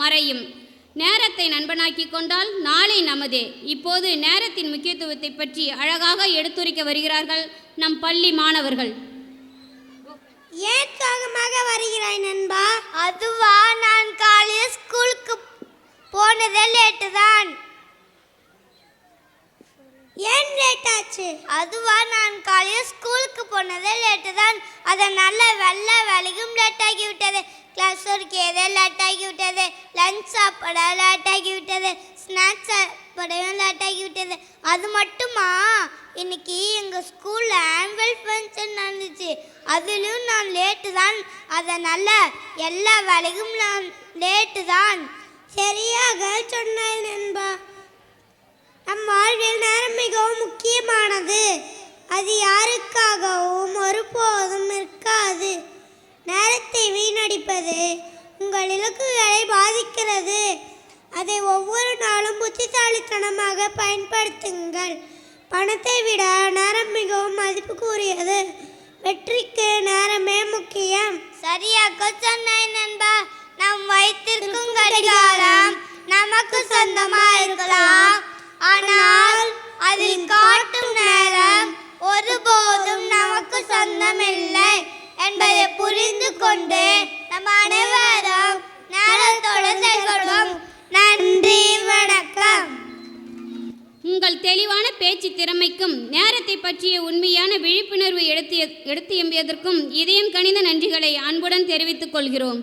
மறையும். நேரத்தை நண்பனாக்கி கொண்டால் நாளை நமதே. இப்போது நேரத்தின் முக்கியத்துவத்தை பற்றி அழகாக எடுத்துரைக்க வருகிறார்கள் நம் பள்ளி மாணவர்கள். ஏன் சோகமாக வருகிறாய் நண்பா? அதுவா, நான் காலையில் ஸ்கூலுக்கு போனதே லேட்டு தான். ஏன் லேட் ஆச்சு? அதுவா, நான் காலையில் ஸ்கூலுக்கு போனதே லேட்டு தான். அதனால வேலைக்கும் லேட் ஆகிவிட்டது. கிளாஸ் ஒர்க் ஏதோ லேட் ஆகிவிட்டது. லஞ்ச் சாப்பிட லேட் ஆகிவிட்டது. ஸ்நாக்ஸ் சாப்பிடையும் லேட் ஆகிவிட்டது. அது மட்டுமா, இன்னைக்கு எங்கள் ஸ்கூலில் ஆனுவல் ஃபங்க்ஷன் நடந்துச்சு. அதிலும் நான் லேட்டு தான். அதனால எல்லா வேலைக்கும் நான் லேட்டு தான். சரியாக சொன்னாய் நண்பா. நம் வாழ்வில் நேரம் மிகவும் முக்கியமானது. அது யாருக்காகவும் ஒருபோதும் இருக்காது. நேரத்தை வீணடிப்பது உங்கள் இலக்குகளை பாதிக்கிறது. அதை ஒவ்வொரு நாளும் புத்திசாலித்தனமாக பயன்படுத்துங்கள். பணத்தை விட நேரம் மிகவும் மதிப்புக்குரியது. வெற்றிக்கு நேரமே முக்கியம். சரியாக சொன்னாய் நண்பா. நாம் வைத்திருக்கும் கடிகாரம் நமக்கு சொந்தமா இருக்கலாம், ஆனால் அதில் காட்டும் நேரம் ஒருபோதும் நமக்கு சொந்தமில்லை என்பதை புரிந்து கொண்டு நம் அனைவரும் நேரத்தோடு செயல்படுவோம். நன்றி, வணக்கம். உங்கள் தெளிவான பேச்சு திறமைக்கும் நேரத்தை பற்றிய உண்மையான விழிப்புணர்வு எடுத்து எம்பியதற்கும் இதயம் கனிந்த நன்றிகளை அன்புடன் தெரிவித்துக் கொள்கிறோம்.